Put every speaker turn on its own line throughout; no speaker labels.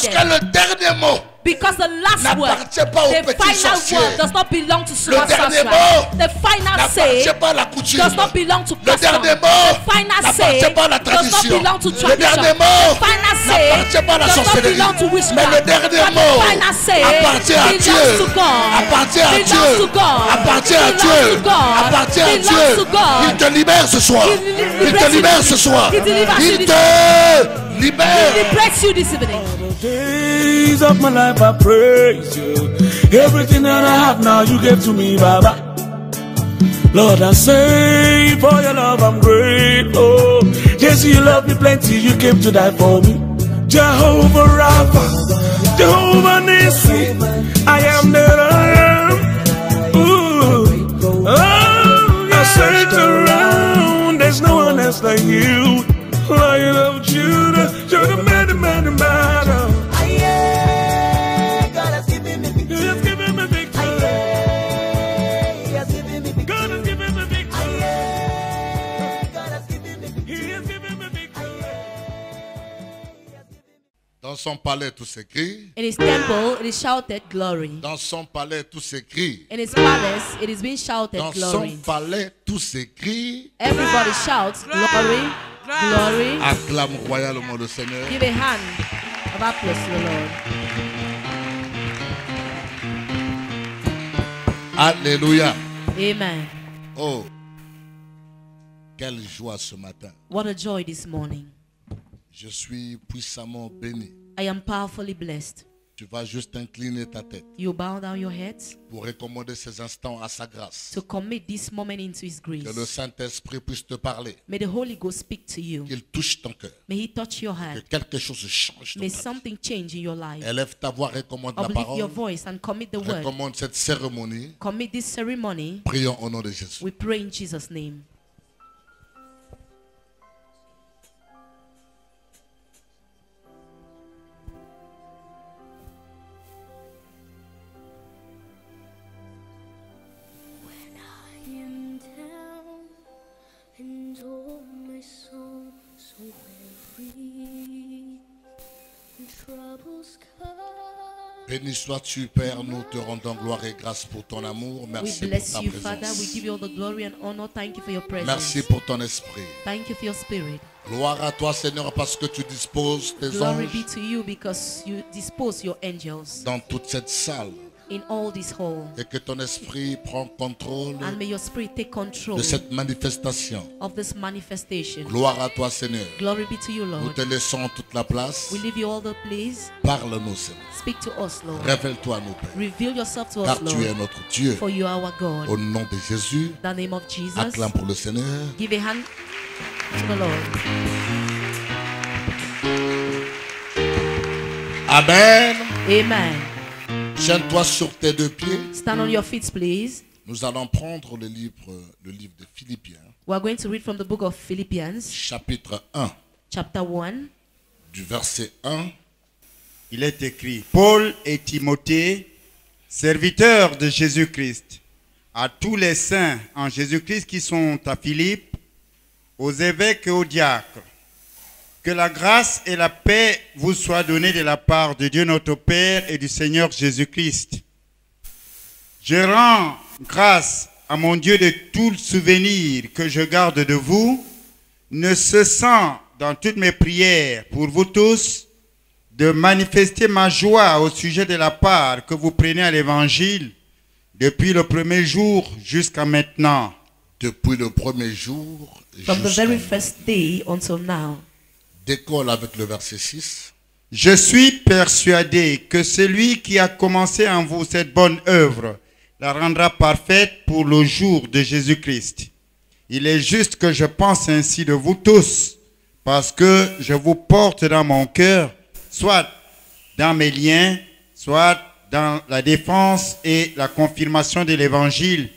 Parce que le dernier mot
Because the last word,
n'appartient pas au
the
petit
final
sorcier.
word does not belong to
Le
small
dernier
sorcerer.
mot
The final say
n'appartient pas à la coutume.
does not belong to
Le
custom.
dernier
The
mot
final say
n'appartient pas à la
does not
tradition.
belong to
Le
tradition.
dernier
The
mot
final say
n'appartient pas à la
does not
sorcellerie.
belong to
Mais
witchcraft.
le dernier
But
mot
the final say
appartient à
belongs
Dieu.
to God.
Appartient à
Belongs
Dieu.
to God.
Appartient à
Belongs
Dieu.
to God.
Appartient à
Belongs
Dieu.
to God.
Il te libère ce soir. Il te libère ce soir.
He delivers you
Il
this
te libère.
He breaks you this evening.
Days of my life I praise you. Everything that I have now you gave to me, Baba. Lord, I say for your love I'm grateful. Yes, you love me plenty, you came to die for me. Jehovah Rapha, Jehovah Nissi, I am that I am. Ooh. Oh, I searched around, there's no one else like you. Lion of Judah, you're the man. God has given me victory.
Dans son palais, tout s'écrit.
In his temple, it is shouted glory.
Dans son palais, tout s'écrit.
In his palace, it is being shouted
Dans
glory.
son palais, tout s'écrit.
Everybody shouts glory, glory.
Acclame royalement le Seigneur.
Give a hand of applause to the Lord.
Alléluia.
Amen.
Oh, quelle joie ce matin.
What a joy this morning.
Je suis puissamment béni.
I am powerfully blessed.
Tu vas juste incliner ta tête
You bow down your heads
pour recommander ces instants à sa grâce.
to commit this moment into His
Que le
grace.
Saint-Esprit puisse te parler.
May the Holy Ghost speak to you.
Qu'il touche ton cœur.
May He touch your
Que
heart.
quelque chose change dans
May
ta vie.
something change in your life.
Élève ta voix, recommande la
Uplift your
parole.
voice and commit the word.
Recommande cette cérémonie.
Commit this ceremony.
Prions au nom de Jésus.
We pray in Jesus' name.
And oh, my soul so weary, and troubles come.
Béni sois-tu, Père, nous te rendons gloire et grâce pour ton amour.
We
Merci pour
bless
ta
you, Father. We
présence.
give you all the glory and honor. Thank you for your presence.
Merci pour ton esprit.
Thank you for your spirit.
Gloire à toi, Seigneur, parce que tu disposes tes
Glory
anges
be to you because you dispose your angels
dans toute cette salle
in all this hall.
et que ton esprit prend contrôle
And may your spirit take control
de cette manifestation.
of this manifestation.
Gloire à toi, Seigneur.
Glory be to you,
Nous
Lord.
te laissons toute la place.
We leave you all the place.
Parle-nous, Seigneur.
Speak to us, Lord.
Révèle-toi à nous, Père.
Reveal yourself to us,
Car tu es
Lord.
notre Dieu.
For you are our God.
Au nom de Jésus,
In the name of Jesus,
acclame pour le Seigneur.
give a hand to the Lord.
Amen.
Amen.
Tiens-toi sur tes deux pieds.
Stand on your feet, please.
Nous allons prendre le livre de Philippiens,
We are going to read from the book of Philippians,
chapitre 1,
chapter 1.
du verset 1.
Il est écrit, Paul et Timothée, serviteurs de Jésus-Christ, à tous les saints en Jésus-Christ qui sont à Philippe, aux évêques et aux diacres, que la grâce et la paix vous soient données de la part de Dieu notre Père et du Seigneur Jésus-Christ. Je rends grâce à mon Dieu de tout le souvenir que je garde de vous, ne cessant dans toutes mes prières pour vous tous, de manifester ma joie au sujet de la part que vous prenez à l'Évangile depuis le premier jour jusqu'à maintenant.
Depuis le premier jour
From the
jusqu'à
very first day until now.
décolle avec le verset 6.
Je suis persuadé que celui qui a commencé en vous cette bonne œuvre la rendra parfaite pour le jour de Jésus-Christ. Il est juste que je pense ainsi de vous tous, parce que je vous porte dans mon cœur, soit dans mes liens, soit dans la défense et la confirmation de l'Évangile,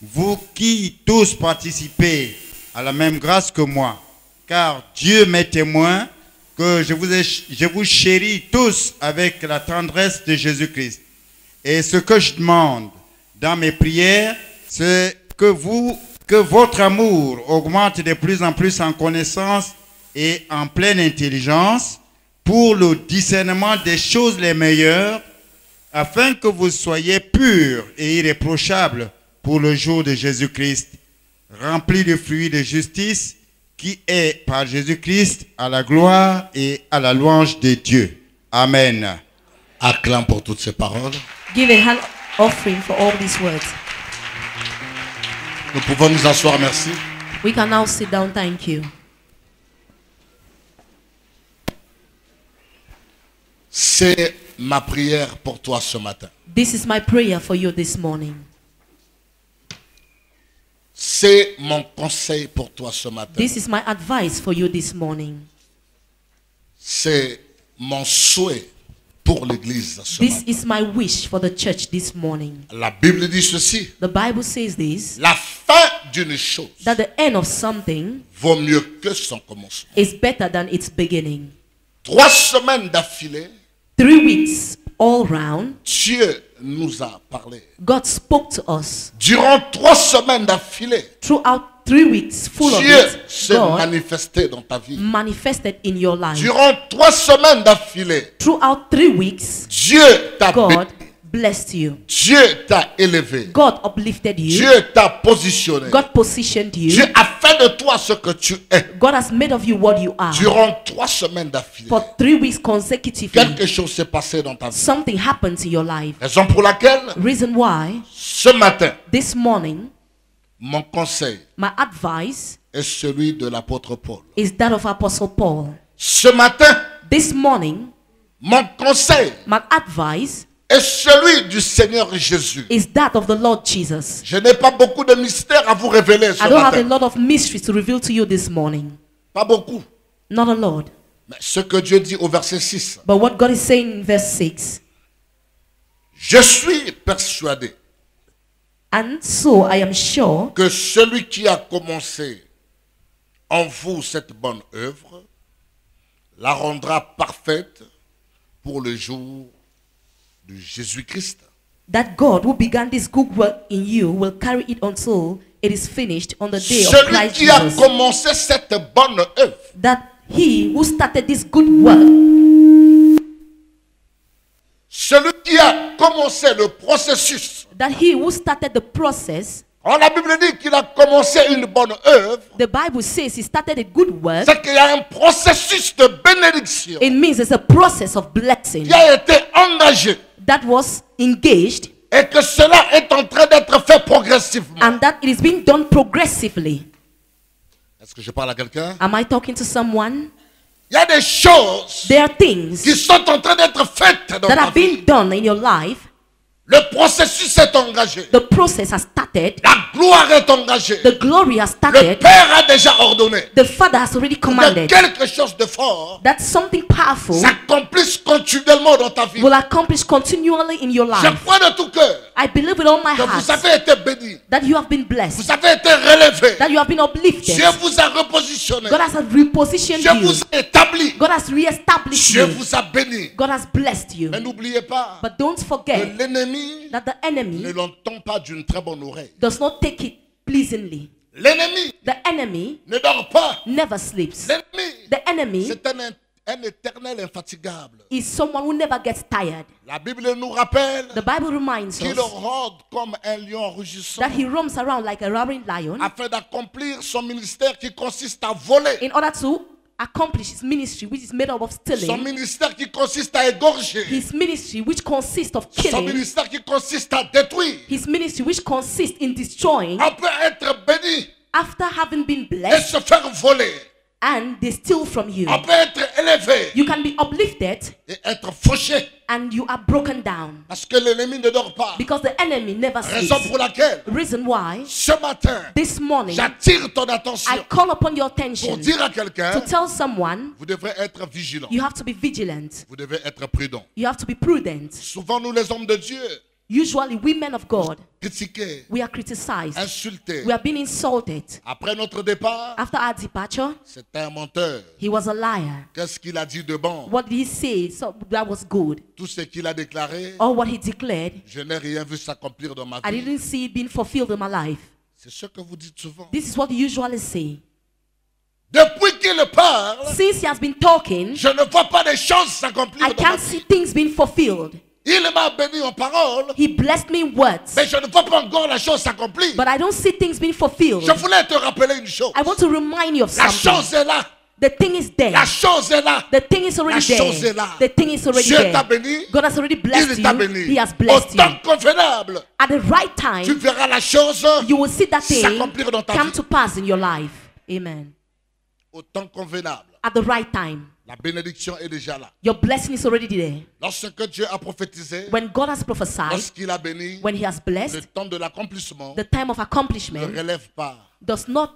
vous qui tous participez à la même grâce que moi. Car Dieu m'est témoin que je vous chéris tous avec la tendresse de Jésus-Christ. Et ce que je demande dans mes prières, c'est que votre amour augmente de plus en plus en connaissance et en pleine intelligence, pour le discernement des choses les meilleures, afin que vous soyez purs et irréprochables pour le jour de Jésus-Christ, remplis de fruits de justice, qui est par Jésus-Christ à la gloire et à la louange de Dieu. Amen.
Acclame pour toutes ces paroles.
Give a hand offering for all these words.
Nous pouvons nous asseoir, merci.
We can now sit down. Thank you.
C'est ma prière pour toi ce matin.
This is my prayer for you this morning.
C'est mon conseil pour toi ce matin.
This is my advice for you this morning.
C'est mon souhait pour l'église ce
This
matin.
is my wish for the church this morning.
La Bible dit ceci.
The Bible says this,
La fin d'une chose
that the end of something
vaut mieux que son commencement.
is better than its beginning.
3 semaines d'affilée,
3 weeks all round,
Dieu nous a parlé.
God spoke to us.
Durant 3 semaines d'affilée,
Throughout 3 weeks full of
Dieu
it,
s'est
God
manifesté dans ta vie.
manifested in your life.
Durant 3 semaines d'affilée,
Throughout 3 weeks,
Dieu t'a
God
béni.
blessed you.
Dieu t'a élevé.
God uplifted you.
Dieu t'a positionné.
God positioned you.
Dieu a fait de toi ce que tu es.
God has made of you what you are.
Durant 3 semaines d'affilée,
For 3 weeks consecutively,
quelque chose s'est passé dans ta vie.
something happened in your life.
Raison pour laquelle,
Reason why,
ce matin,
this morning,
mon conseil
my advice
est celui de l'apôtre Paul.
is that of Apostle Paul.
Ce matin,
This morning,
mon conseil
my advice
est celui du Seigneur Jésus.
is that of the Lord Jesus.
Je n'ai pas beaucoup de mystères à vous révéler ce
I don't have a
matin.
lot of mysteries to reveal to you this morning.
Pas beaucoup.
Not a lot.
Mais ce que Dieu dit au verset 6.
But what God is saying in verse 6,
Je suis persuadé
and so I am sure
que celui qui a commencé en vous cette bonne œuvre la rendra parfaite pour le jour de Jésus-Christ.
that God who began this good work in you will carry it until it is finished on the day of
Celui
Christ
qui a
Jesus.
commencé cette bonne œuvre
That he who started this good work,
celui qui a commencé le processus.
that he who started the process,
Quand la Bible dit qu'il a commencé une bonne œuvre,
the Bible says he started a good work.
c'est qu'il y a un processus de bénédiction
It means it's a process of blessing
qui a été engagé
that was engaged
et que cela est en train d'être fait progressivement.
and that it is being done progressively.
Est-ce que je parle à quelqu'un?
Am I talking to someone?
Il y a des choses
There are things
qui sont en train d'être faites dans
that
ta
are
vie.
being done in your life.
Le processus est engagé.
The process has started.
La gloire est engagée.
The glory has
Le
started.
Père a déjà ordonné
The Father has already
que
commanded
quelque chose de fort
that something powerful
s'accomplisse continuellement dans ta vie.
will accomplish continually in your
Je
life.
crois de tout cœur
I believe with all my
que vous
heart
avez été bénis.
that you have been blessed,
Vous avez été relevés.
that you have been uplifted.
Dieu vous a repositionné.
God has repositioned
Dieu
you.
vous a établi.
God has reestablished
Dieu
you.
vous a béni.
God has blessed you.
Mais n'oubliez pas
But don't
que
forget
l'ennemi
that the
ne
enemy
l'entend pas d'une très bonne oreille.
does not take it pleasingly.
L'ennemi
The enemy
ne dort pas.
never sleeps.
L'ennemi,
The enemy
c'est un éternel infatigable.
is someone who never gets tired.
La Bible nous rappelle
The Bible reminds
qu'il
us
rôde comme un lion rugissant
that he roams around like a roaring lion
afin d'accomplir son ministère qui consiste à voler.
in order to accomplish his ministry, which is made up of
Son
stealing,
ministère qui consiste à égorger.
his ministry, which consists of
Son
killing,
ministère qui consiste à détruire.
his ministry, which consists in destroying.
On peut être béni
After having been
et
blessed
se faire voler.
and they steal from you,
On peut être élevé
you can be uplifted
et être fauché.
and you are broken down
Parce que l'ennemi ne dort pas.
because the enemy never
Raison
sleeps.
pour laquelle,
Reason why
ce matin,
this morning
j'attire ton
I
attention
call upon your
pour
attention
dire à
to
quelqu'un,
tell someone
vous devrez être vigilant.
you have to be vigilant,
Vous devez être prudent.
you have to be prudent.
Souvent, nous les hommes de Dieu,
Usually we men of God,
critiqués,
we are criticized,
insultés.
we are being insulted.
Après notre départ,
After our departure,
c'est un menteur.
he was a liar.
Qu'est-ce qu'il a dit de bon?
What did he say? So that was good.
Tout ce qu'il a déclaré,
Or what he declared,
je n'ai rien vu s'accomplir dans ma
I
vie.
didn't see it being fulfilled in my life.
C'est ce que vous dites souvent.
This is what you usually say.
Depuis qu'il qu'il parle,
Since he has been talking,
je ne vois pas des choses s'accomplir
I
dans ma
can't
vie.
see things being fulfilled.
Il m'a béni en parole,
He blessed me in words,
mais je ne vois pas encore la chose s'accomplir.
but I don't see things being fulfilled.
Je voulais te rappeler une chose.
I want to remind you of
La
something.
chose est là.
The thing is there.
La chose est là.
The thing is already
La chose
there.
est là.
The thing is already
Dieu t'a
there.
béni.
God has already blessed
Il t'a
you.
béni.
He has
Au
blessed you.
temps convenable,
At the right
tu
time,
verras la chose
you will see that thing
s'accomplir dans ta
come
vie.
to pass in your life. Amen.
Au temps convenable.
At the right time.
La bénédiction est déjà là.
Your blessing is already there.
Lorsque Dieu a prophétisé,
When God has prophesied,
lorsqu'il a béni,
when He has
le
blessed,
temps de l'accomplissement
the time of
ne
accomplishment
relève pas,
does not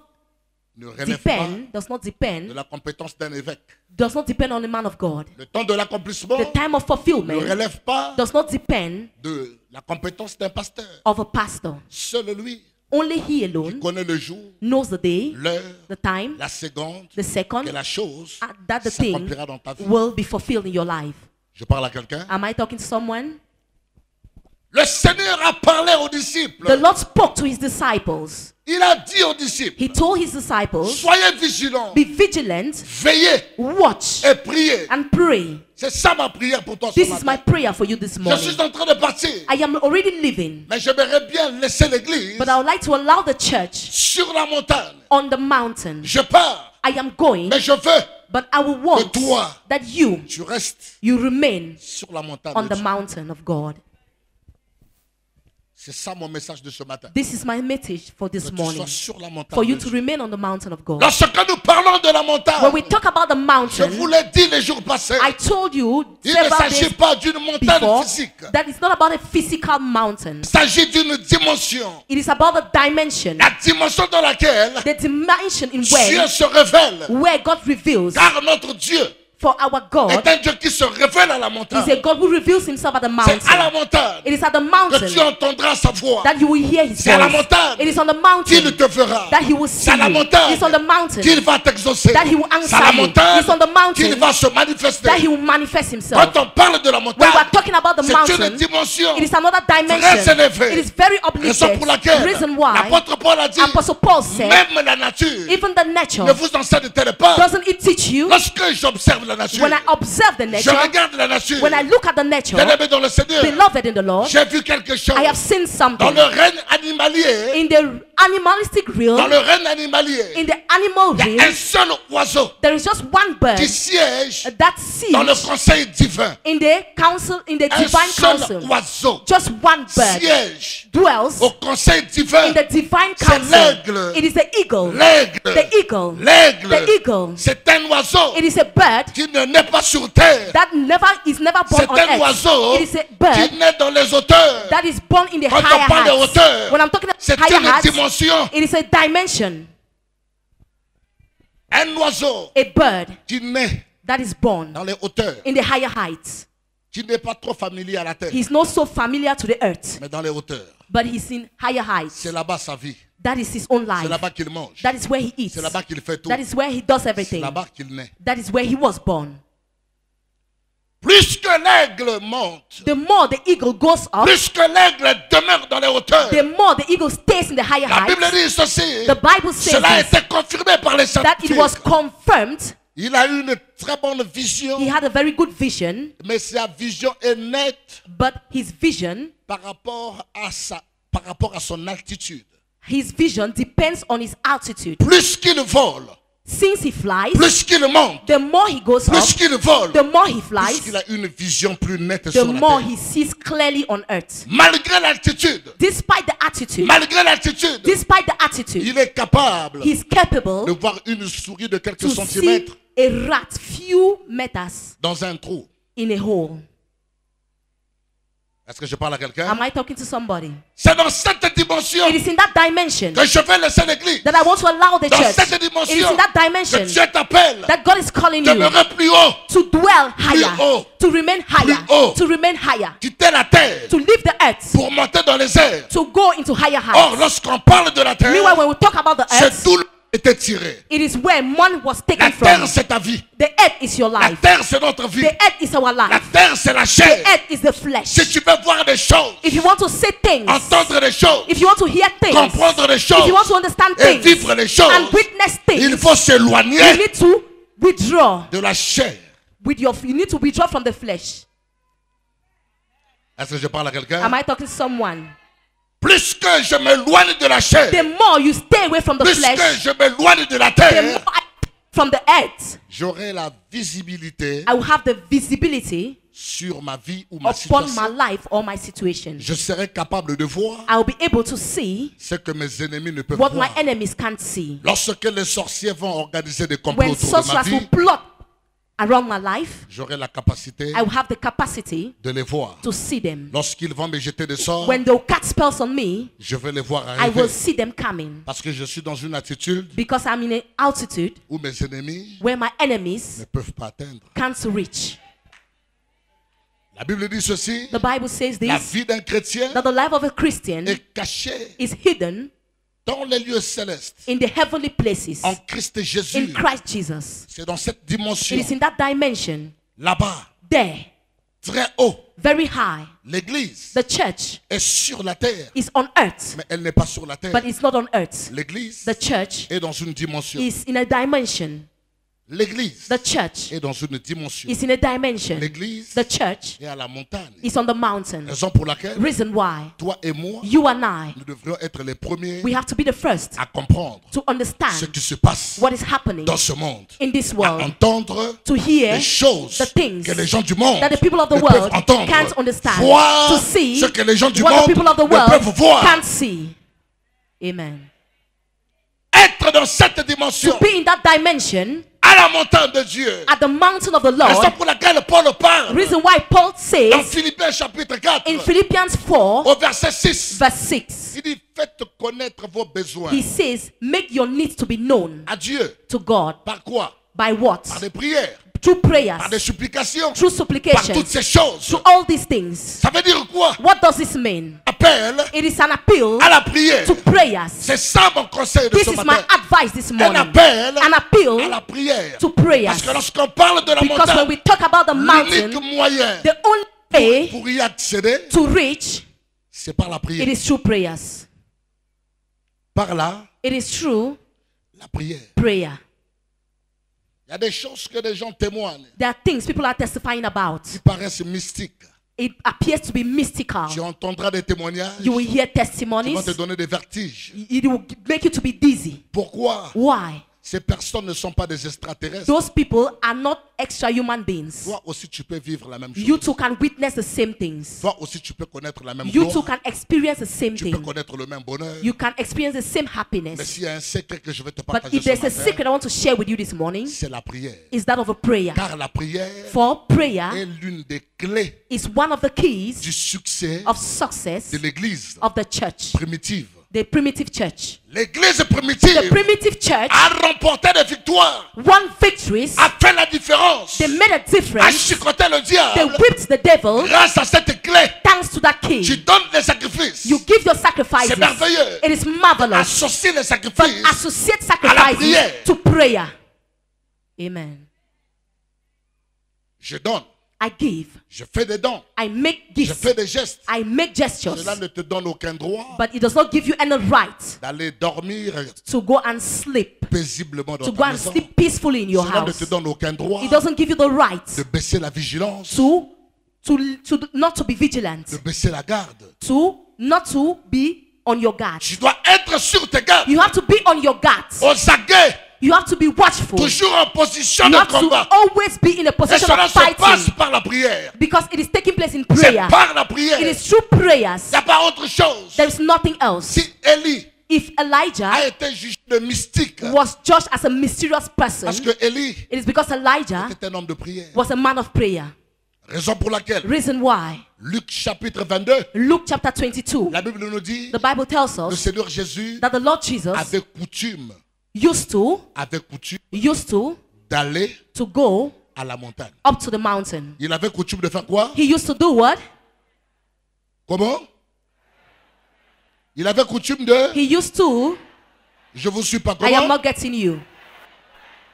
ne relève pas
depend,
de la compétence d'un évêque.
does not depend on the man of God.
Le temps de l'accomplissement
The time of
ne
fulfillment
relève pas
does not depend
de la compétence d'un pasteur.
of a pastor.
Seul lui
Only He alone
connaît le jour,
knows the day,
l'heure,
the time,
la seconde,
the second,
que la chose
that the thing
s'accomplira dans ta vie.
will be fulfilled in your life.
Je parle à quelqu'un.
Am I talking to someone?
Le Seigneur a parlé aux disciples.
The Lord spoke to His disciples.
Il a dit aux disciples,
He told His disciples,
soyez vigilants,
be vigilant,
veillez
watch,
et priez.
and pray.
C'est ça ma prière pour toi ce
This is my
matin.
prayer for you this
Je
morning.
suis en train de partir,
I am already living,
mais j'aimerais bien laisser l'église
but I would like to allow the church
sur la montagne.
on the mountain.
Je pars,
I am going,
mais je veux
but I will want
Que toi,
that you
tu restes
remain
sur la montagne.
on
de
the
Dieu.
mountain of God.
C'est ça mon message de ce matin.
This is my message for this
Que tu
morning.
sois sur la montagne.
For you
de
to
Dieu.
remain on the mountain of God.
Lorsque nous parlons de la
When
montagne,
we talk about the
je
mountain,
vous l'ai dit les jours passés,
I told you
il ne
several
s'agit
days
pas d'une montagne
before
physique.
that it's not about a physical mountain.
Il s'agit d'une dimension.
It is about the dimension.
La dimension dans laquelle
The dimension in
Dieu se révèle.
where God reveals.
Car notre Dieu
For our God
est un Dieu qui se révèle à la
is
montagne.
a God who reveals Himself at the
C'est à la
mountain.
montagne
It is at the
que tu
mountain
entendras sa voix.
that you will hear His
C'est à la
voice.
montagne
It is on the
qu'il
mountain
te fera.
that He will see
C'est à la
you.
montagne
It is on the mountain
qu'il va t'exaucer.
that He will
C'est à la
answer you.
montagne
It's on the mountain
qu'il va se manifester.
that He will manifest Himself.
Quand on parle de la
When
montagne,
we are talking about the
c'est une
mountain,
dimension
it is another
très
dimension.
élevée.
It is very
Raison
uplifted.
pour laquelle
Reason why
l'apôtre Paul a dit,
Apostle Paul said,
même la nature
even the nature,
ne vous enseigne-t-elle pas.
doesn't it teach you?
Lorsque j'observe la nature,
When I observe the
je
nature,
regarde la nature,
when I look at the nature,
bien-aimé dans le Seigneur,
beloved in the Lord,
j'ai vu quelque chose
I have seen
dans
something
le règne animalier.
in the animalistic
Dans
realm.
le règne animalier,
In the animal
il y a un
realm,
seul oiseau
there is just one bird
qui siège
that
dans le
sits
conseil divin.
in the council, in the
Un
divine
seul
council.
oiseau
Just one bird
siège
dwells
au conseil divin.
in the divine
C'est
council.
l'aigle.
It is the eagle.
L'aigle.
The eagle.
L'aigle.
The eagle.
C'est un oiseau
It is a bird
qui ne naît pas sur terre.
that is never born
C'est
on
un
earth.
oiseau
It is a
qui
bird
naît dans les hauteurs.
that is born in the
Quand on
higher
parle de
heights.
hauteur,
When I'm talking about
c'est
higher
une
heights,
dimension.
it is a dimension.
Un oiseau
A bird
qui naît
that is born
dans les hauteurs,
in the higher heights.
qui n'est pas trop familier à la terre,
He's not so familiar to the earth,
mais dans les hauteurs.
but he's in higher heights.
C'est là-bas sa vie.
That is his own
C'est
life.
là-bas qu'il mange.
That is where he eats.
C'est là-bas qu'il fait tout.
That is where he does
C'est
everything.
là-bas qu'il naît.
That is where he was born.
Plus que l'aigle monte,
The more the eagle goes up,
plus que l'aigle demeure dans les hauteurs.
the more the eagle stays in the higher
La Bible
heights.
dit ceci.
The Bible says
Cela a
this,
été confirmé par les
that it was
scientifiques.
confirmed.
Il a eu une très bonne vision,
He had a very good vision,
mais sa vision est nette
but his vision
par rapport à son altitude.
depends on his altitude.
Plus qu'il vole,
Since he flies,
plus qu'il monte,
the more he goes
plus
up,
qu'il vole,
the more he
plus
flies,
qu'il a une vision plus nette
the
sur la
more
terre.
he sees clearly on earth.
Malgré l'altitude,
Despite the attitude,
despite
the attitude,
il est capable
he's
de
capable
voir une souris de quelques
to see
centimètres
a rat few meters
dans un trou.
in a hole.
Est-ce que je parle à quelqu'un?
Am I talking to somebody?
C'est dans cette dimension
It is in that dimension
que je vais laisser l'église.
that I want to allow the
Dans
church.
cette
It is
dimension
in that
que
dimension
Dieu t'appelle
that God is calling you
demeurer plus haut,
to dwell higher,
haut.
to remain higher,
haut.
to remain higher,
quitter la terre
to leave the earth,
pour monter dans les airs.
to go into higher
Or,
heights.
lorsqu'on parle de la terre,
Meanwhile, when we talk about the
c'est
earth,
d'où l'eau était tiré.
it is where man was
La
taken
terre,
from.
c'est ta vie.
The earth is your
La
life.
terre, c'est notre vie.
The earth is our
La
life.
terre, c'est la
The
chair.
earth is the flesh.
Si tu veux voir des choses,
If you want to say things,
entendre des choses,
if you want to hear things,
comprendre des
if you want
choses
to understand
et
things
vivre les choses,
and witness
il
things,
faut s'éloigner
you need to withdraw
de la chair.
with your, you need to withdraw from the flesh.
Est-ce que je parle à quelqu'un?
Am I talking to someone?
Plus que je m'éloigne de la chair,
The more you stay away from the
plus que
flesh,
je m'éloigne de la
the
terre,
more from the earth,
j'aurai la visibilité
I will have the visibility
sur ma vie ou ma
upon my
situation.
life or my situation.
Je serai capable de voir
I will be able to see
ce que mes ennemis ne peuvent
what my
voir.
enemies can't see.
Lorsque les sorciers vont organiser des complots
When
autour de ma
sorcerers
vie,
will plot around my life,
j'aurai la capacité
I will have the capacity
de les voir.
to see them.
Lorsqu'ils vont me jeter des sorts,
When they'll cast spells on me,
je vais les voir
I
arriver.
will see them coming.
Parce que je suis dans une attitude
Because I'm in an altitude
où mes ennemis
where my enemies
ne peuvent pas atteindre.
can't reach.
La Bible dit ceci,
The Bible says
la
this,
vie d'un chrétien
that the life of a Christian
est cachée
is hidden
dans les lieux célestes,
in the heavenly places
en Christ
in
Jésus.
Christ Jesus.
C'est dans cette
It
dimension,
is in that dimension,
là-bas,
there,
très haut,
very high.
l'église
The church
est sur la terre,
is on earth,
mais elle n'est pas sur la terre.
but it's not on earth.
L'église
The church
est dans une dimension.
is in a dimension.
L'église
The church
est dans une dimension.
is in a dimension.
L'église
The church
est à la montagne.
is on the mountain.
Raison pour laquelle
Reason why
toi et moi,
you and I,
nous devrions être les premiers
we have to be the first
à comprendre
to
ce
understand
qui se passe
what is happening
dans ce monde,
in this
à
world,
entendre
to hear
les choses
the things
que les gens du monde
that the people of the
ne
world
peuvent entendre,
can't understand,
voir
to see
ce que les gens du
what the
monde
people of the
ne peuvent
world
voir.
can't see. Amen.
Être dans cette dimension,
To be in that dimension
à la montagne de Dieu.
at the mountain of the
Raison
Lord.
pour laquelle Paul parle
Reason why Paul
dans
says
Philippiens chapitre 4,
in Philippians 4
au verset 6,
verse 6,
il dit faites connaître vos besoins
he says, make your needs to be known
à Dieu.
to God.
Par quoi?
By what?
Par des prières,
Through prayers,
par des supplications,
through
par toutes
supplications,
ces choses.
through all these things.
Ça veut dire quoi?
What does this mean?
Appel
It is an appeal
à la prière.
to prayers.
C'est ça mon conseil de
This
ce
is my
matin.
advice this
Un
morning.
appel
An
à
appeal
la prière.
to prayers.
Parce que lorsqu'on parle de la
Because when
montagne,
we talk about the
l'unique
mountain,
moyen
the only way
pour y accéder,
to reach,
c'est par la
it
prière.
is through prayers.
Par là,
It is through
la prière.
prayer.
Il y a des choses que les gens témoignent
There are things people are testifying about.
qui paraissent mystiques.
It appears to be mystical.
Tu entendras des témoignages
You will hear
qui vont
testimonies.
te donner des vertiges.
It will make you to be dizzy.
Pourquoi?
Why?
Ces personnes ne sont pas des extraterrestres.
Those people are not extra human beings.
Toi aussi, tu peux vivre la même chose.
You too can witness the same things.
Toi aussi, tu peux connaître la même
You too
gloire.
can experience the same
Tu peux
thing.
connaître le même bonheur.
You can experience the same
Mais
happiness.
s'il y a un secret que je vais te
But
partager
if there's a
ce
secret
matin,
I want to share with you this morning,
c'est la prière.
is that of a prayer.
Car la prière
For prayer
est l'une des clés
is one of the keys
du succès
of success
de l'église
of the church,
primitive.
the primitive church.
L'église
The
primitive
primitive church
a remporté des victoires,
won victories,
a fait la différence,
they made a
a
difference,
chicoté le
they
diable.
whipped the devil
Grâce à cette clé,
thanks to that key.
tu donnes des sacrifices.
You give your sacrifices.
C'est merveilleux.
It is marvelous.
Associe les
But
sacrifices
associate
à la
sacrifices
prière.
to prayer. Amen.
Je donne,
I give.
je fais des dons,
I make
je
gifts.
fais des gestes.
I make gestures.
Cela ne te donne aucun droit
But it does not give you any right
d'aller dormir
to go and sleep.
paisiblement dans
To
ta
go and
maison.
sleep peacefully in your
Cela ne
house.
te donne aucun droit
It doesn't give you the right
de baisser la vigilance,
to not to be vigilant.
de baisser la garde.
To not to be on your guard.
Tu dois être sur tes gardes,
You have to be on your guard.
aux aguets,
You have to be watchful.
toujours en position
You
de
have to
combat.
always be in a
Et
position
cela
of
se passe
fighting.
par la prière.
Because it is taking place in
C'est
prayer.
par la prière.
It
Il
is through prayers.
n'y a pas autre chose.
There is nothing else.
Si Élie
If Elijah
a été jugé de mystique,
was judged as a mysterious person,
parce que Élie
it is because Elijah
était un homme de prière.
was a man of prayer.
Raison pour laquelle,
Reason why.
Luc chapitre 22,
Luke chapter 22,
la Bible nous dit,
the Bible tells
le
us
Seigneur Jésus
that the Lord Jesus
avait coutume
used to
d'aller
go
à la montagne.
up to the mountain.
Il avait coutume de faire quoi?
He used to do what?
Comment? Il avait coutume de...
He used to,
Je vous suis pas.
I am
Comment?
not getting you.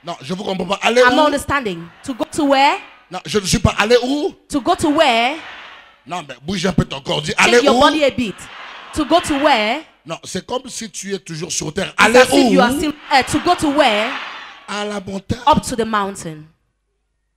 Non, je vous comprends pas. Aller
I'm not
où?
understanding. To go to where?
Non, je ne suis pas. Aller où?
To go to where?
Non, mais bouge un peu ton corps. Dis, aller
Shake your
où?
body a bit. To go to where?
Non, c'est comme si tu es toujours sur terre.
It's
Aller
as if you are
où?
still, to go to where?
à la montagne.
up to the mountain?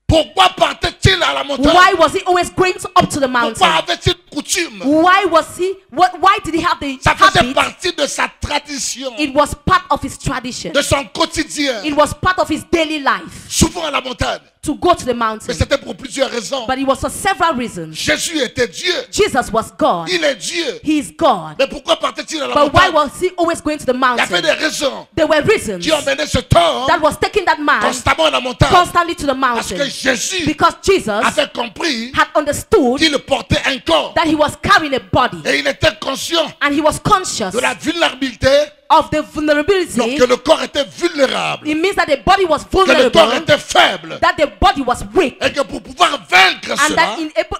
Pourquoi partait-il à la montagne?
Why was he always going up to the mountain?
Pourquoi avait-il coutume?
Why did he have the
Ça faisait
habit?
partie de sa tradition,
It was part of his tradition.
de son quotidien.
It was part of his daily life
Souvent à la montagne.
to go to the
Mais
mountain.
c'était pour plusieurs raisons.
But it was for several reasons.
Jésus était Dieu.
Jesus was God.
Il est Dieu.
He is God.
Mais pourquoi partait-il à la
But why
montagne?
was he always going to the
Il y avait
mountain?
des raisons
There were reasons
qui ont mené ce temps
that was taking that man
constamment à la montagne.
constantly to the
Parce que
mountain.
Jésus
Because Jesus
avait compris
had understood
qu'il portait un corps.
that he was carrying a body.
Et il était conscient
And he was conscious
de la vulnérabilité.
of the
Donc
vulnerability.
que le corps était vulnérable.
It means that the body was
Que le corps
vulnerable,
était faible.
that the body was weak,
Et que pour pouvoir vaincre
and
cela,
that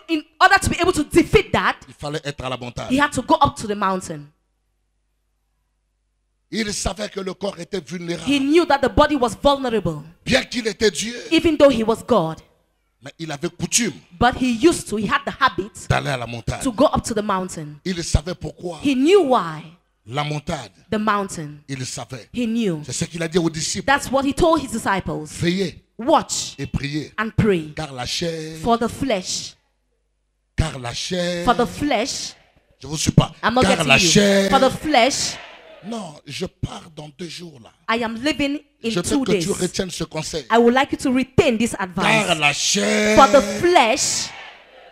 in order to be able to defeat that,
il fallait être à la
he
montagne.
had to go up to the mountain.
Il savait que le corps était
He
vulnérable.
knew that the body was vulnerable,
Bien qu'il était Dieu,
even though he was God.
mais il avait coutume
But he had the habit
d'aller à la montagne.
to go up to the mountain.
Il savait pourquoi.
He knew why.
La montagne,
The mountain.
il savait.
He knew.
C'est ce qu'il a dit aux disciples.
That's what he told his disciples.
Veillez
Watch
et priez.
and pray
Car la chair,
for the flesh.
car la chair,
For the flesh.
je vous suis pas.
I'm not
Car
getting
la
you.
chair,
For the flesh,
non, je pars dans 2 jours là.
I am living in
Je
2
veux que
days.
tu retiennes ce conseil.
I would like you to retain this
Car
advice.
la chair,
For the flesh,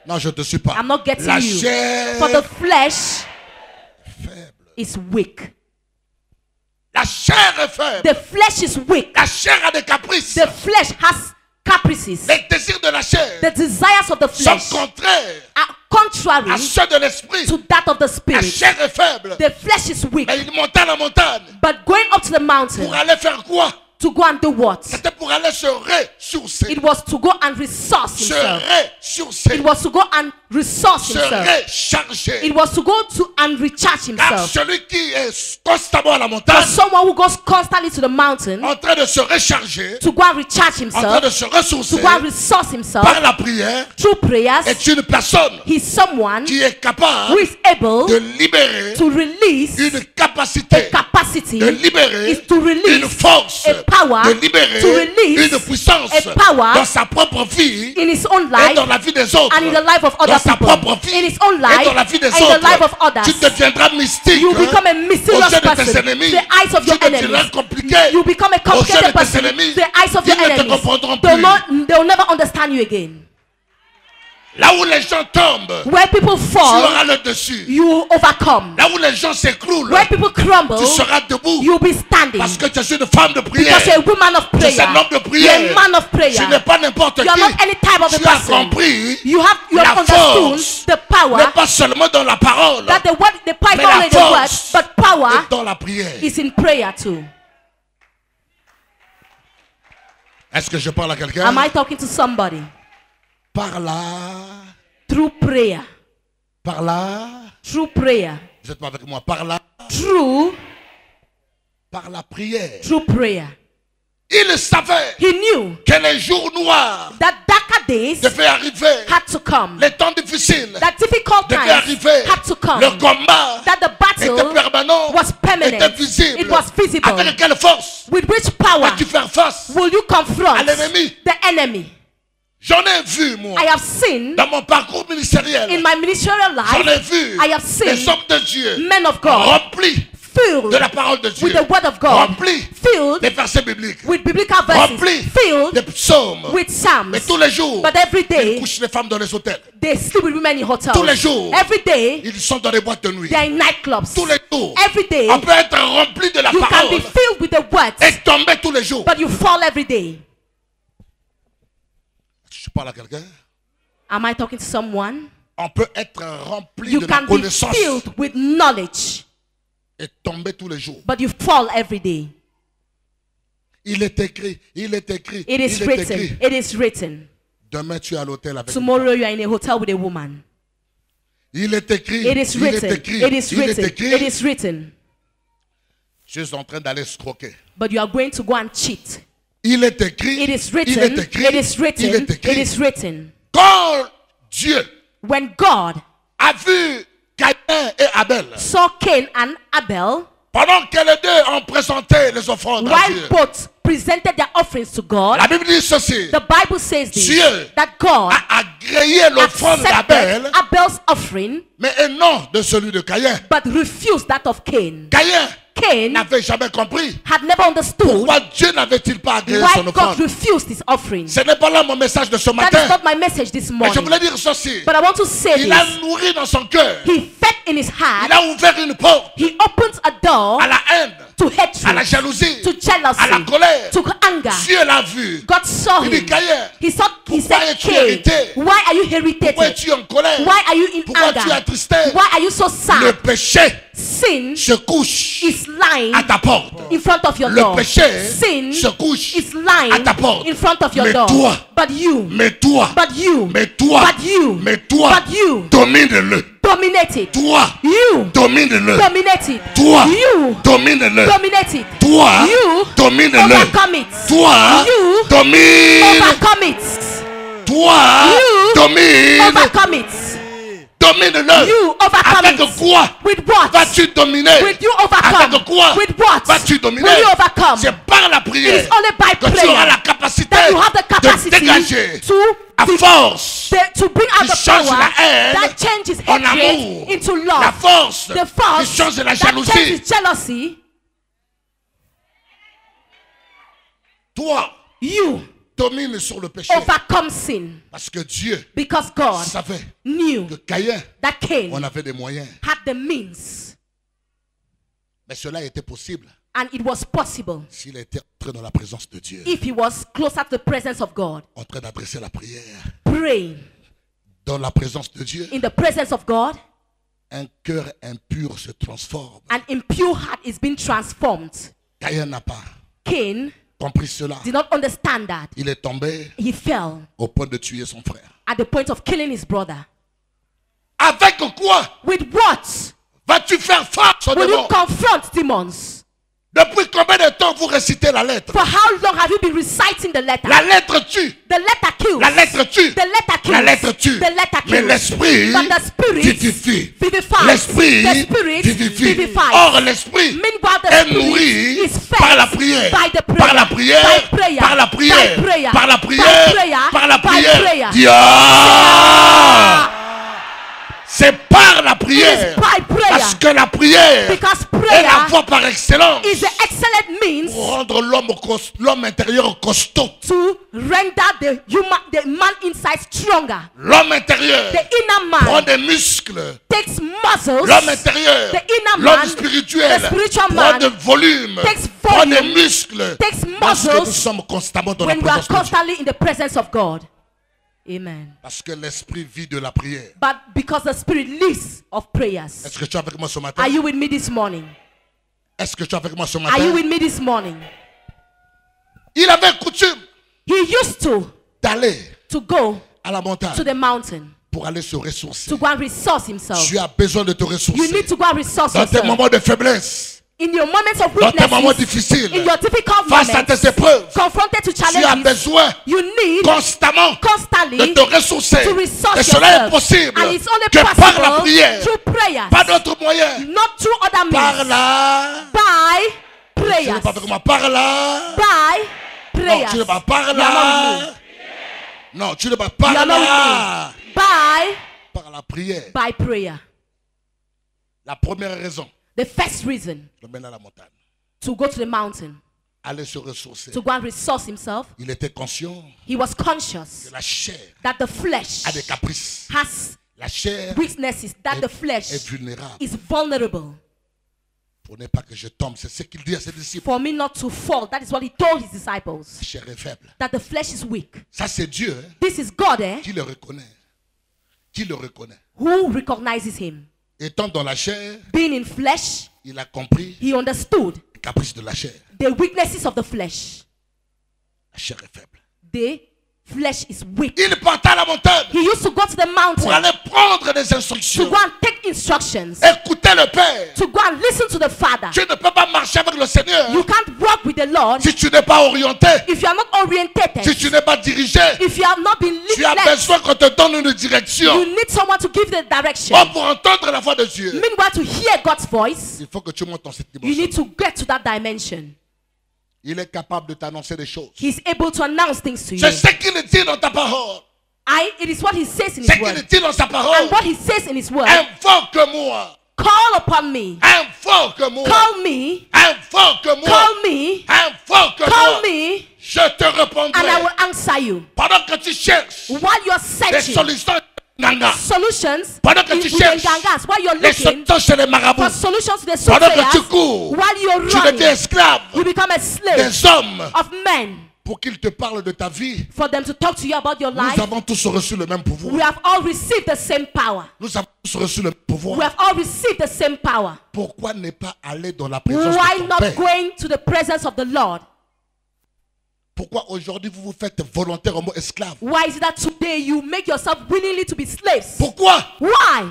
non, je te suis pas.
I'm not getting
La
you.
chair
For the flesh
faible.
is weak.
La chair est faible.
The flesh is weak.
La chair a des caprices.
The flesh has caprices.
Les désirs de la chair
The desires of the
sont
flesh
contraires
are
à
contrary
ceux de l'esprit.
to that of the
La
spirit.
chair est faible.
The flesh is weak.
Mais il montait à la montagne
But going up to the mountain
pour aller faire quoi?
to go and do what?
C'était pour aller se ressourcer.
It was to go and resource
Se
himself.
ressourcer.
It was to go and resource
Se
himself.
recharger.
It was to go to and recharge
Car
himself.
celui qui est constamment à la
For
montagne,
someone who goes constantly to the mountain
en train de se recharger,
to go and recharge
en train de
himself,
se
to
ressourcer
go and resource himself
par la prière,
through prayers,
est une personne
he's someone
qui est capable
who is able
de libérer
to release
une
a
capacité,
capacity,
de libérer
is to
une
release
force,
a power,
de libérer
to release
une puissance
a power
dans sa propre vie
in his own
et
life
dans la vie des autres.
and in the life of
Dans
other
sa
people,
propre vie
in his own
et
life
dans la vie des
and in the life of
autres.
others.
Tu deviendras mystique
You become a mysterious
aux yeux de tes
person
ennemis.
to the eyes of your
Tu deviendras
enemies.
compliqué
You become a
aux yeux de
complicated
tes
person to
ennemis.
the eyes of
Ils
your
ne te
enemies.
comprendront
They'll
plus.
never understand you again.
Là où les gens tombent,
Where people
tu
fall,
auras le dessus.
you overcome.
Là où les gens s'écroulent,
Where people crumble,
tu seras debout.
you'll be standing.
Parce que tu es une femme de prière.
Because you're a woman of
Tu
prayer.
es un homme de
You're
prière.
a man of prayer.
Tu n'es pas n'importe
You are not any
qui.
type of a
Tu as
person.
compris
You have
la
understood
force
the power
n'est pas seulement dans la parole,
that the power is
mais
not
la
only the word,
force
but power
est dans la prière.
is in prayer too.
Est-ce que je parle à quelqu'un?
Am I talking to somebody?
Par là,
Through prayer.
par là.
Through prayer.
Vous êtes pas avec moi? Par là, par la prière.
Through prayer.
Il savait
He knew
que les jours noirs
that darker days
devaient arriver.
had to come.
Les temps difficiles
That difficult
devaient
times
arriver.
had to come.
Le combat
That the
était
battle
permanent,
was permanent.
était visible.
It was visible.
Avec quelle force
With which power
vas-tu faire face
will you confront
à l'ennemi?
the enemy?
J'en ai vu, moi,
I have seen
dans mon parcours ministériel.
in my ministerial
J'en ai
life,
vu
I have seen
des hommes de Dieu
men of God
remplis
filled
de la parole de Dieu,
with the word of God,
remplis
filled
des versets bibliques,
with biblical verses,
remplis
filled
des psaumes.
with psalms.
Mais tous les jours,
But every
ils
day,
couchent les femmes dans les hôtels.
they sleep with women in hotels.
Tous les jours,
Every day,
ils sont dans les boîtes de nuit.
they are in nightclubs.
Tous les jours,
Every day,
on peut être rempli de la
you can
parole
be filled with the words,
et tomber tous les jours.
but you fall every day.
Je parle à quelqu'un.
Am I talking to someone?
On peut être rempli
You
de la
can be
connaissance
filled with knowledge,
et tomber tous les jours.
but you fall every day.
Il est écrit, il est écrit,
It is
il est
written.
écrit.
It is written.
Demain tu es à l'hôtel avec
Tomorrow you are in a hotel with a woman.
Il est écrit,
It is
il est
written.
écrit,
It is
il est
written.
écrit.
It is written.
Je suis en train d'aller scroquer.
But you are going to go and cheat.
Il est écrit,
It is
il est
written.
écrit,
It is written.
il est écrit.
It is written.
Quand Dieu
When God
a vu Caïn et Abel,
saw Cain and Abel,
pendant que les deux ont présenté les offrandes à
while
Dieu,
both presented their offerings to God,
la Bible dit ceci.
the Bible says this,
Dieu
that God
a agréé l'offrande d'Abel,
accepted Abel's offering,
mais non de celui de Caïn.
but refused that of Cain.
Caïn
Cain
n'avait jamais compris.
had never understood
Pourquoi Dieu n'avait-il pas agréé
why
son
God
offrande?
refused his offering.
Ce n'est pas là mon message de ce
That
matin.
is not my message this
Mais je
morning.
voulais dire ceci.
But I want to say
Il a
this.
nourri dans son cœur.
He fed in his
Il
heart.
a ouvert une porte
He opens a door
à la haine,
to
à la
hatred,
jalousie,
to
à la
jealousy,
colère.
to anger.
Dieu l'a vu.
God saw
Il dit,
him.
Caïn,
He said,
pourquoi es-tu irrité?
why are you
pourquoi
irritated?
es-tu en colère?
Why are you in
Pourquoi tu es
anger?
attristé?
Why are you so
Le
sad?
péché
Sin
se couche
is lying
à ta porte.
in front of your
Le
door.
péché
Sin
se couche
is lying
à ta porte.
in front of your
Mais
door.
toi,
But you,
mais toi,
but you,
mais toi,
but you,
mais toi,
but you,
domine-le.
dominate it.
Toi,
You,
domine-le.
dominate it.
Toi,
You,
domine-le.
dominate it.
Toi,
You,
domine-le.
overcome it.
Toi,
You,
domine.
overcome it.
Toi,
You,
domine.
Overcome it.
Domine-le.
You overcome
Avec
it.
quoi
With what?
vas-tu dominer?
With you overcome.
Avec quoi
With what?
vas-tu dominer?
Will you overcome?
C'est par la
It
prière
is only by
que tu auras
prayer
la capacité
that you have the
de
capacity
dégager à
to
force
to bring out the
change
power
la haine
that changes
en
hatred
amour.
into
La
love.
force
The force
qui change la
that
jalousie.
changes jealousy.
Toi,
You
domine sur le péché.
overcome sin
Parce que Dieu
because God
savait
knew
que Caïn,
that Cain
on avait des moyens.
had the means,
Mais cela était possible
and it was possible
s'il était entré dans la présence de Dieu,
if he was closer to the presence of God,
en train d'adresser la prière.
praying
Dans la présence de Dieu,
in the presence of God.
un cœur impur se transforme.
An impure heart is being transformed.
Caïn n'a pas
Cain
compris cela.
did not understand that.
Il est tombé
He fell
au point de tuer son frère.
at the point of killing his brother.
Avec quoi
With what
vas-tu faire face aux
will
démons?
you confront demons?
Depuis combien de temps vous récitez la lettre?
For how long have you been reciting the letter?
La lettre tue.
The letter kills.
La lettre tue.
The letter kills.
La lettre tue.
The letter
Mais
kills.
l'esprit
But the spirit
vivifie.
vivifies.
L'esprit
The spirit
vivifie.
vivifies.
Or l'esprit
Meanwhile, the
est
spirit
nourri
is fed
par la prière.
by the prayer.
Par la prière.
By prayer.
Par la prière.
By prayer.
Par la
By
prière.
prayer.
Par la
By
prière.
prayer.
Dis, ah! C'est par la
It is
prière.
by prayer.
Parce que la prière
Because
est la
prayer
voie par excellence
is the excellent means
pour rendre l'homme intérieur costaud.
to render the man inside stronger.
L'homme intérieur
The inner
prend
man
des muscles.
takes muscles.
L'homme intérieur,
The inner
l'homme
man,
spirituel,
the spiritual
prend
man
de volume,
takes
prend des
volume,
muscles.
takes
Parce que nous
muscles
sommes constamment dans la
when we are
présence de Dieu.
constantly in the presence of God. Amen.
Parce que l'esprit vit de la prière.
But because the spirit lives of prayers.
Est-ce que tu es avec moi ce matin?
Are you with me this morning?
Est-ce que tu es avec moi ce
Are you
matin?
with me this morning?
Il avait coutume
He used
d'aller
to go
à la montagne
to the mountain
pour aller se ressourcer.
to go and resource himself.
Tu as besoin de te
You
ressourcer.
need to go and resource
Dans tes
yourself.
moments de faiblesse,
In your moments of
dans tes moments
weakness,
difficiles,
in your difficult
face à
moments,
tes épreuves,
confronted to
tu as
challenges,
besoin
you need
constamment
constantly
de te ressourcer.
to resource
Et cela est
yourself.
possible
And it's only
que par la
possible
prière.
through prayers,
Pas d'autre moyen.
not through other
Par
means.
là.
By
Tu
prayers.
n'es pas avec moi. Par là.
By
Non,
prayers.
tu n'es pas par
You are not with
là. Non, tu n'es pas
You
par
are not with
là.
me. By
Par la prière.
prayer.
La première raison,
The first reason
le mène à la montagne.
to go to the mountain,
Aller se ressourcer.
to go and resource himself,
Il était conscient
he was conscious
que la chair
that the flesh
a des caprices.
has
La chair
weaknesses, that the flesh
est vulnérable.
is vulnerable.
Pour ne pas que je tombe, c'est ce qu'il dit à ses disciples.
For me not to fall, that is what he told his disciples.
La chair est faible.
That the flesh is weak.
Ça, c'est Dieu
This is God,
qui le reconnaît. Qui le reconnaît.
who recognizes him.
Étant dans la chair,
Being in flesh,
il a compris
he understood
les caprices de la chair.
the weaknesses of the flesh.
La chair est faible.
The flesh is weak.
Il partait à la montagne
He used to go to the
pour
mountain
aller prendre des
to
instructions.
go and take instructions,
Écouter le Père.
to go and listen to the Father.
Tu ne peux pas marcher avec le Seigneur
You can't walk with the Lord
si tu n'es pas orienté,
if you are not orientated,
si tu n'es pas dirigé.
if you have not been
Tu as
led.
besoin qu'on te donne une direction.
You need someone to give the direction.
Oh, pour entendre la voix de Dieu,
Meanwhile, to hear God's voice,
il faut que tu montes dans cette
you
dimension.
need to get to that dimension.
Il est capable de t'annoncer des choses.
He's able to announce things to you.
C'est ce qu'il dit dans ta parole.
It is what he says in
C'est
his
ce
word.
qu'il dit dans sa parole.
And what he says in his word.
Invoque-moi.
Call upon me.
Invoque-moi.
Call me.
Invoque-moi.
Call me.
Invoque-moi.
Call me.
Je te répondrai.
And I will answer you.
Pendant que tu cherches
While you're
des
searching
solutions, Nganga.
solutions
Pendant que tu
with the
cherches
Ngangas, while you're
les
looking
solutions chez les
for
marabouts,
solutions to the
pendant que tu
soothsayers,
cours,
while you're
tu deviens
running,
esclave
you become a slave
des hommes
of men
pour qu'ils te parlent de ta vie.
for them to talk to you about your
Nous
life.
avons tous reçu le même
We
pouvoir.
have all received the same power.
Nous avons tous reçu le même
We
pouvoir.
have all received the same power.
Pourquoi ne pas aller dans la présence
Why
de ton
not
Père?
going to the presence of the Lord?
Pourquoi aujourd'hui vous vous faites volontairement esclave?
Why is it that today you make yourself willingly to be slaves?
Pourquoi?
Why?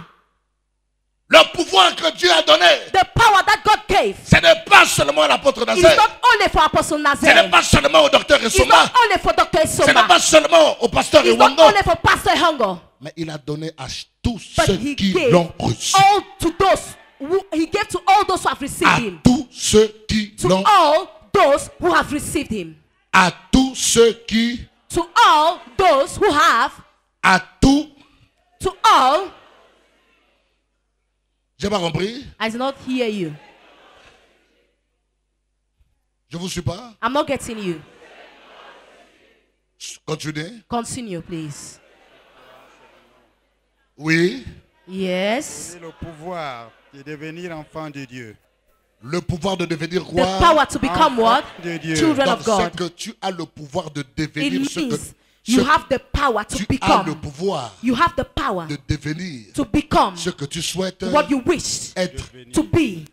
Le pouvoir que Dieu a donné,
The power that God gave
ce n'est pas seulement à l'apôtre
is
Nazaire.
not only for Apostle
Ce n'est
Nazareth.
pas seulement au docteur
It's
Isoma.
not only for Dr.
Ce n'est
Isoma.
pas seulement au pasteur
It's not
Iwango.
only for Pastor Hungo.
Mais il a donné à tous
But
ceux
he
qui
gave
l'ont reçu.
all to those who he gave to all those who have received
À
him.
tous ceux qui
To
l'ont.
all those who have received him.
À tous ceux qui.
To all those who have.
À tous.
To all.
J'ai pas compris.
I did not hear you.
Je vous suis pas.
I'm not getting you.
Continuez.
Continue, please.
Oui.
Yes.
C'est le pouvoir de devenir enfant de Dieu.
Le pouvoir de devenir
The
quoi?
power to become what?
De Dieu.
Children
Donc
of
c'est
God.
que tu as le pouvoir de
It
devenir ce que
means you have the power to
tu as le
become.
pouvoir
You have the power
de devenir
to become
ce que tu souhaites
what you wish
être.
to be.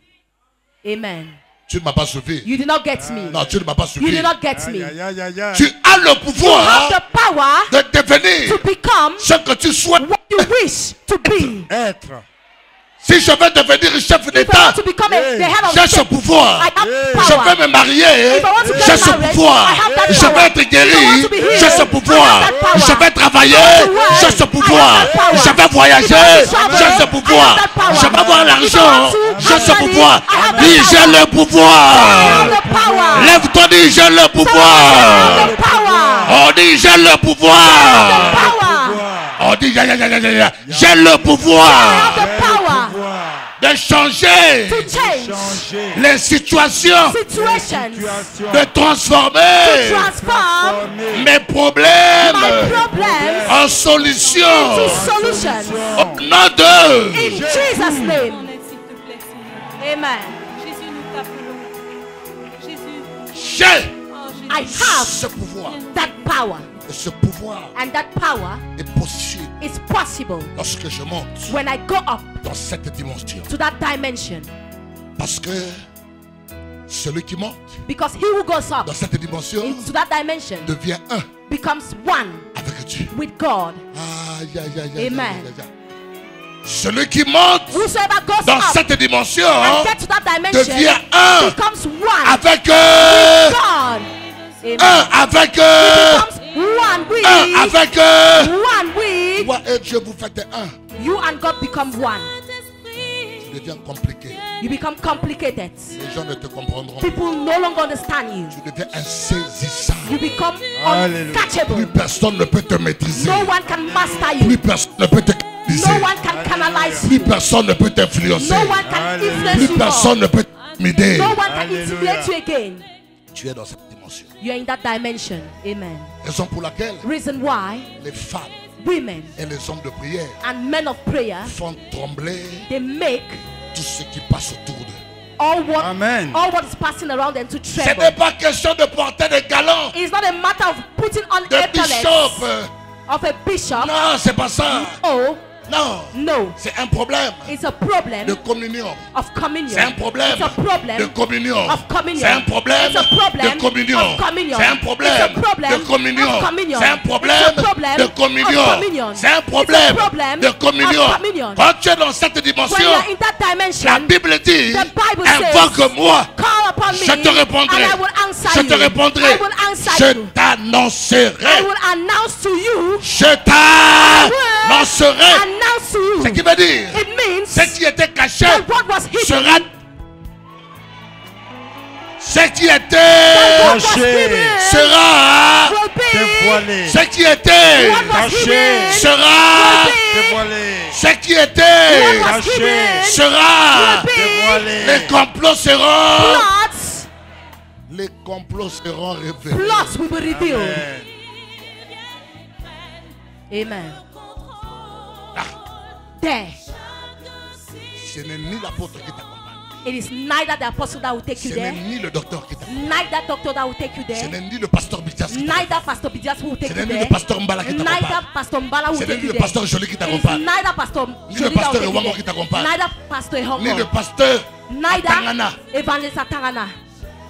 Amen.
Tu ne m'as pas suivi.
You did not get me.
Non, tu ne m'as pas
You
suivi.
did not get
Aïe,
me.
aïe, aïe, aïe, aïe.
Tu as le
You have
pouvoir
the power
de devenir
to become
ce que tu souhaites.
what you wish to be.
Être.
Si je veux devenir chef
If I
d'État,
want to become the head of
j'ai ce
state,
pouvoir.
I have
Je
power.
veux me marier,
If I want to get
j'ai ce
married,
pouvoir.
I have that
Je
power.
veux être
If I
guéri,
want to be healed,
j'ai ce
I
pouvoir.
have that power.
Je vais travailler,
If I want to work,
j'ai ce
I
pouvoir.
have that power.
Je vais voyager,
If I want to travel,
j'ai ce
I
pouvoir.
have that power.
Je vais avoir
If I
l'argent,
want to
j'ai
have
ce
money,
pouvoir.
I have that
Dis,
power.
j'ai le
I have
pouvoir.
the power.
Lève-toi, dis, j'ai le
I have
pouvoir.
the power.
On dit, j'ai le
I have the
pouvoir.
power.
On dit, j'ai le
I have
pouvoir
the power
de changer
to change
Changer.
les situations,
situations,
Situation.
de transformer
transform
mes problèmes
my problems
en solutions.
to solutions.
Au nom de
In Jesus' name.
En aide, s'il te plaît, Seigneur.
Amen.
Jésus, nous t'appelons. Jésus,
j'ai
oh Jésus.
I have
ce pouvoir.
that power.
Et ce pouvoir
And that power
est possible
is possible
lorsque je monte
when I go up
dans cette dimension.
to that dimension.
Parce que celui qui monte
Because he who goes up
dans cette dimension
into that dimension
devient un
becomes one
avec Dieu.
with God.
Aïe, aïe, aïe, aïe,
Amen.
aïe, aïe, aïe. Celui qui monte
Whosoever goes
dans
up
cette dimension
and get to that dimension
devient un
becomes one
avec
God. Amen.
un avec
Becomes one with
un avec
one with
toi et Dieu vous faites un.
you and God become one.
Tu deviens compliqué.
You become complicated.
Les gens ne te comprendront pas.
People no longer understand you.
Tu deviens insaisissable.
You become
Alléluia.
Plus
uncatchable.
personne ne peut te maîtriser.
No one can master
Plus
you.
personne ne peut te
No
canaliser.
one can canalize
Plus
you.
personne ne peut t'influencer.
No one can
Alléluia.
influence
Plus
you
personne
more.
ne peut t'intimider.
No one can
Alléluia.
intimidate you again.
Tu es dans cette dimension.
You're in that dimension. Amen.
Raison pour laquelle
Reason why
les femmes
women
et les hommes de prière
and men of prayer,
font trembler
they make
tout ce qui passe autour d'eux.
all
Amen.
what is passing around them to
Ce n'est
tremble.
pas question de porter des galons,
It's not a matter of putting on
de
epaulets
bishop.
of a bishop.
Non, c'est pas ça.
Oh,
Non,
no.
c'est un problème
It's a problem
de communion.
of communion.
C'est un problème
It's a problem
de communion.
of communion.
C'est un problème
It's a problem
de communion.
of communion.
C'est un problème
It's a problem
de communion.
of communion.
C'est un
It's a
problème
problem
de
of
communion.
communion.
C'est un
It's a
problème
problem
de
of
communion.
communion.
Quand tu es dans cette
When
dimension,
you're in that
la
dimension,
Bible dit,
the Bible says,
invoque-moi.
call upon me
Je te répondrai.
and I will answer
Je
you.
te répondrai.
I will answer
Je
you. I
t'annoncerai.
will announce to you.
Je
I
t'annoncerai.
will announce to you.
Ce qui veut dire,
It means
ce qui était caché
that what was hidden
Ce qui était
What was
Caché.
hidden
sera.
will be.
Dévoilé.
Ce qui était
What was
Caché.
hidden
sera.
will be.
Dévoilé.
Ce qui était
What was
Caché.
hidden
sera.
will be.
Dévoilé.
Les complots seront.
Plots.
Les complots seront révélés.
Plots will be revealed.
Amen.
Amen.
Ah,
There.
ce n'est ni l'apôtre qui t'accompagne.
It is neither the apostle that will take
Ce
you
n'est
there,
ni le docteur qui t'accompagne.
neither doctor that will take you
Ce
there,
n'est ni le pasteur Bidias qui t'accompagne.
neither Pastor Bidias who will take
Ce
you
n'est ni
there,
le pasteur Mbala qui t'accompagne.
neither Pastor Mbala who
Ce
will
n'est
take
ni
you
le
there.
pasteur Joly qui
It is
t'accompagne.
neither Pastor
Ni le
Jody that will
pasteur
take you
Ewango
there.
qui t'accompagne.
Neither Pastor
Ni le
Ehongo,
pasteur
neither
Atangana.
Evangelist Atangana.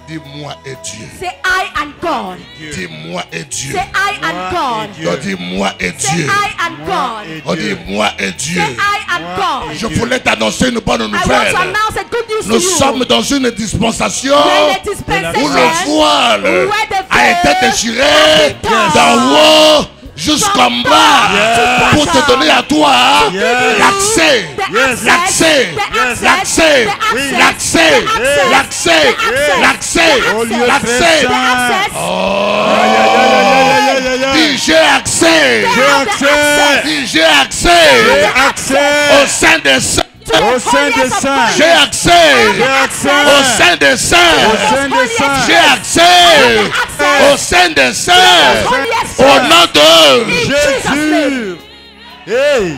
Dis-moi et Dieu.
Say I and God.
Dis-moi et Dieu.
Say I and God.
Oh, dis-moi et
Say
Dieu.
I and God.
Oh, dis-moi et Dieu.
Say I and God.
Je voulais t'annoncer une bonne
I want to
nouvelle.
announce a good news
Nous
to you.
sommes dans une dispensation
When it is
où le
dispensation,
voile
where the
a été
veil
déchiré
has been torn.
d'en haut jusqu'en bas
Yes.
pour te donner à toi
Yes.
l'accès,
The
Yes.
l'accès,
the
l'accès,
the
l'accès,
the
l'accès,
the
l'accès,
Au lieu de
l'accès.
the access,
Aïe, aïe, aïe, aïe, aïe, aïe, aïe.
Dis j'ai accès,
J'ai accès.
dis j'ai accès
J'ai
au
accès.
sein des saints.
Au sein des saints.
J'ai accès
J'ai accès.
au sein des saints.
Au sein des saints.
J'ai accès au sein des saints. Au nom de
Jésus. Hey.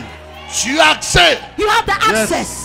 tu as accès
you have the
Yes.
access.